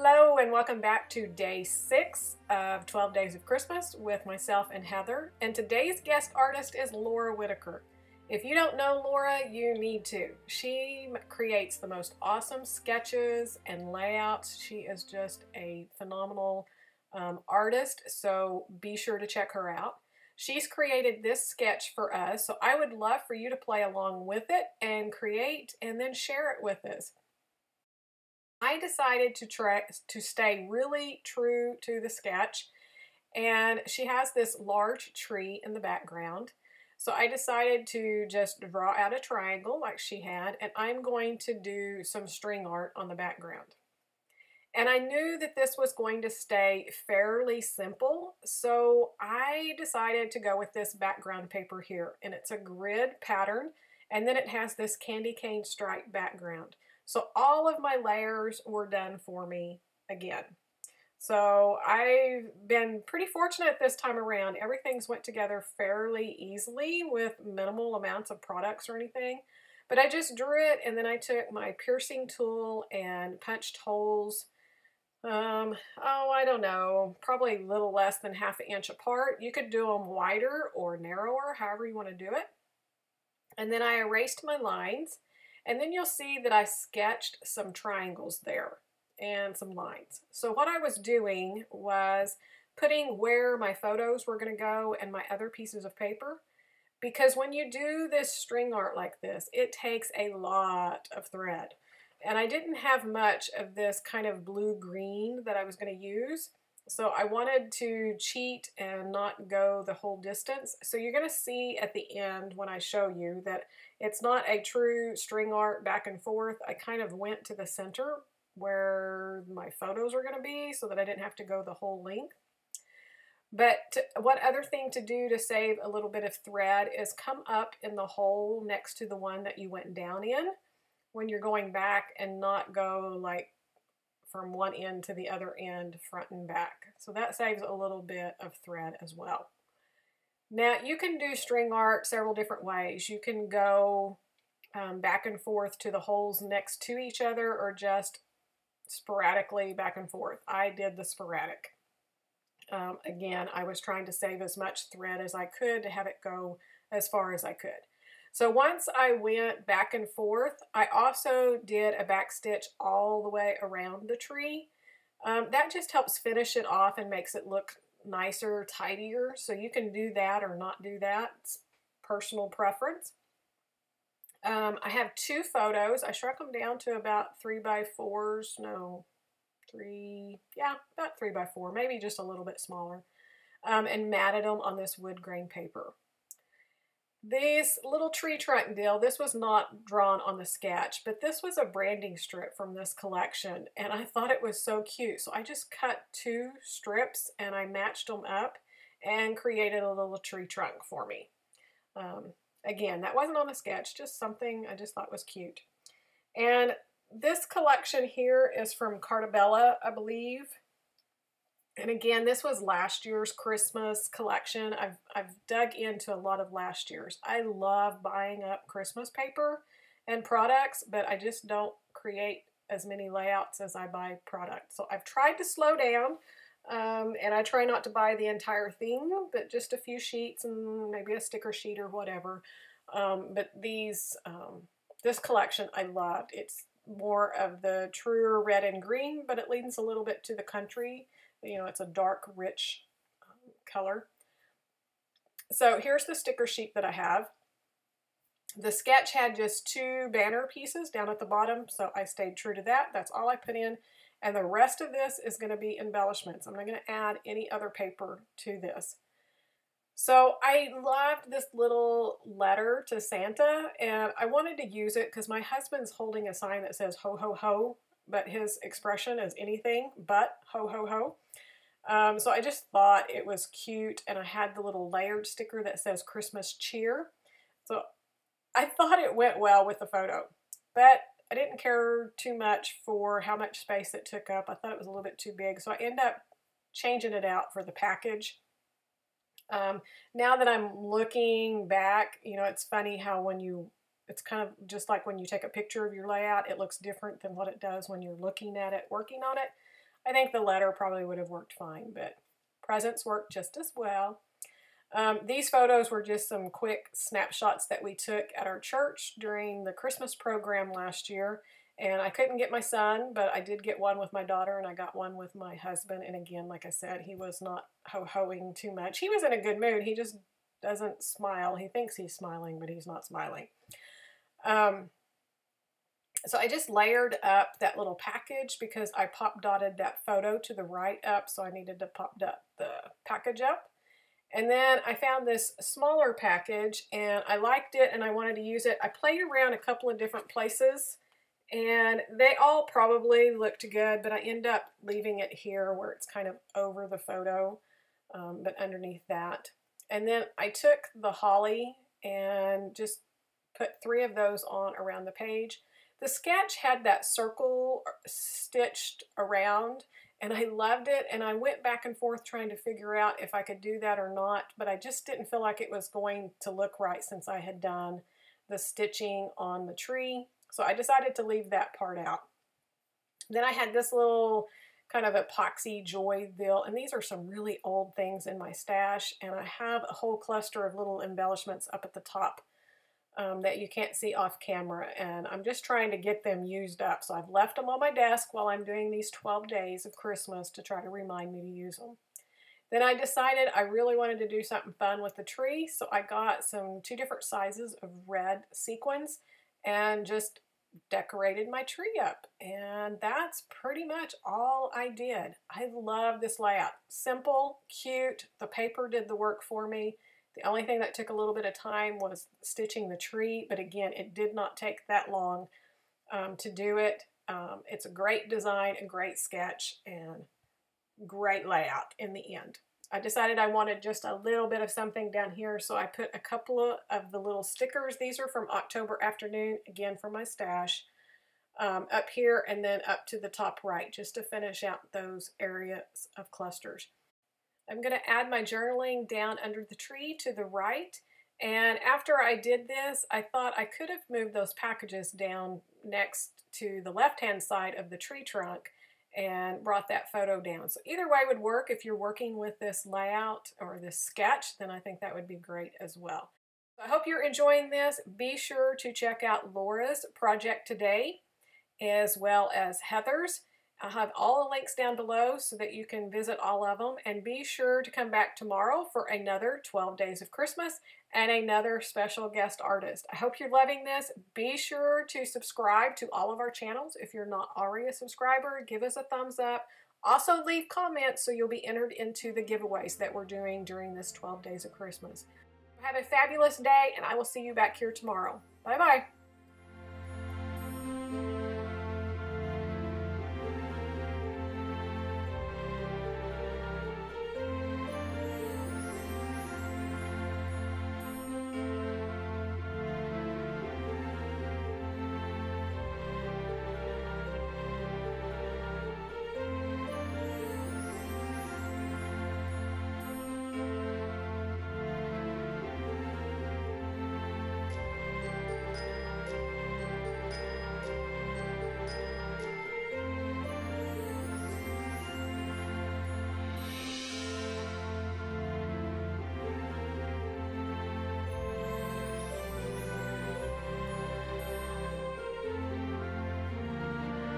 Hello and welcome back to day 6 of 12 Days of Christmas with myself and Heather. And today's guest artist is Laura Whitaker. If you don't know Laura, you need to. She creates the most awesome sketches and layouts. She is just a phenomenal artist, so be sure to check her out. She's created this sketch for us, so I would love for you to play along with it and create and then share it with us. I decided to stay really true to the sketch, and she has this large tree in the background. So I decided to just draw out a triangle like she had, and I'm going to do some string art on the background. And I knew that this was going to stay fairly simple, so I decided to go with this background paper here. And it's a grid pattern, and then it has this candy cane stripe background. So all of my layers were done for me again. So I've been pretty fortunate this time around. Everything's went together fairly easily with minimal amounts of products or anything. But I just drew it, and then I took my piercing tool and punched holes, I don't know, probably a little less than ½ inch apart. You could do them wider or narrower, however you want to do it. And then I erased my lines. And then you'll see that I sketched some triangles there and some lines. So what I was doing was putting where my photos were going to go and my other pieces of paper. Because when you do this string art like this, it takes a lot of thread. And I didn't have much of this kind of blue-green that I was going to use. So I wanted to cheat and not go the whole distance. So you're going to see at the end when I show you that it's not a true string art back and forth. I kind of went to the center where my photos are going to be so that I didn't have to go the whole length. But what other thing to do to save a little bit of thread is come up in the hole next to the one that you went down in when you're going back, and not go like from one end to the other end, front and back. So that saves a little bit of thread as well. Now you can do string art several different ways. You can go back and forth to the holes next to each other, or just sporadically back and forth. I did the sporadic. Again, I was trying to save as much thread as I could to have it go as far as I could. So once I went back and forth, I also did a back stitch all the way around the tree. That just helps finish it off and makes it look nicer, tidier. So you can do that or not do that. It's personal preference. I have 2 photos. I shrunk them down to about 3x4s. No, about 3x4, maybe just a little bit smaller. And matted them on this wood grain paper. This little tree trunk deal, this was not drawn on the sketch, but this was a branding strip from this collection, and I thought it was so cute. So I just cut 2 strips and I matched them up and created a little tree trunk for me. Again, that wasn't on the sketch, just something I just thought was cute. And this collection here is from Cartabella, I believe. And again, this was last year's Christmas collection. I've dug into a lot of last year's. I love buying up Christmas paper and products, but I just don't create as many layouts as I buy products. So I've tried to slow down, and I try not to buy the entire thing, but just a few sheets and maybe a sticker sheet or whatever. But this collection I loved. It's more of the truer red and green, but it leans a little bit to the country. You know, it's a dark, rich color. So here's the sticker sheet that I have. The sketch had just 2 banner pieces down at the bottom, so I stayed true to that. That's all I put in. And the rest of this is going to be embellishments. I'm not going to add any other paper to this. So I loved this little letter to Santa, and I wanted to use it because my husband's holding a sign that says ho, ho, ho. But his expression is anything but ho, ho, ho. So I just thought it was cute, and I had the little layered sticker that says Christmas cheer. So I thought it went well with the photo, but I didn't care too much for how much space it took up. I thought it was a little bit too big, so I ended up changing it out for the package. Now that I'm looking back, you know, it's funny how it's kind of just like when you take a picture of your layout, it looks different than what it does when you're looking at it, working on it. I think the letter probably would have worked fine, but presents work just as well. These photos were just some quick snapshots that we took at our church during the Christmas program last year. And I couldn't get my son, but I did get one with my daughter, and I got one with my husband. And again, like I said, he was not ho-hoing too much. He was in a good mood. He just doesn't smile. He thinks he's smiling, but he's not smiling. So I just layered up that little package because I pop dotted that photo to the right up, so I needed to pop dot the package up. And then I found this smaller package, and I liked it, and I wanted to use it. I played around a couple of different places, and they all probably looked good, but I end up leaving it here where it's kind of over the photo, but underneath that. And then I took the holly and just put 3 of those on around the page. The sketch had that circle stitched around, and I loved it, and I went back and forth trying to figure out if I could do that or not, but I just didn't feel like it was going to look right since I had done the stitching on the tree. So I decided to leave that part out. Then I had this little kind of epoxy joyville, and these are some really old things in my stash, and I have a whole cluster of little embellishments up at the top that you can't see off camera, and I'm just trying to get them used up. So I've left them on my desk while I'm doing these 12 days of Christmas to try to remind me to use them. Then I decided I really wanted to do something fun with the tree, so I got 2 different sizes of red sequins and just decorated my tree up. And that's pretty much all I did. I love this layout. Simple, cute, the paper did the work for me. The only thing that took a little bit of time was stitching the tree, but again, it did not take that long to do it. It's a great design, a great sketch, and great layout in the end. I decided I wanted just a little bit of something down here, so I put a couple of the little stickers. These are from October Afternoon, again from my stash, up here and then up to the top right, just to finish out those areas of clusters. I'm going to add my journaling down under the tree to the right, and after I did this, I thought I could have moved those packages down next to the left-hand side of the tree trunk and brought that photo down. So either way would work. If you're working with this layout or this sketch, then I think that would be great as well. So I hope you're enjoying this. Be sure to check out Laura's project today as well as Heather's. I'll have all the links down below so that you can visit all of them, and be sure to come back tomorrow for another 12 Days of Christmas and another special guest artist. I hope you're loving this. Be sure to subscribe to all of our channels. If you're not already a subscriber, give us a thumbs up. Also leave comments so you'll be entered into the giveaways that we're doing during this 12 Days of Christmas. Have a fabulous day, and I will see you back here tomorrow. Bye-bye.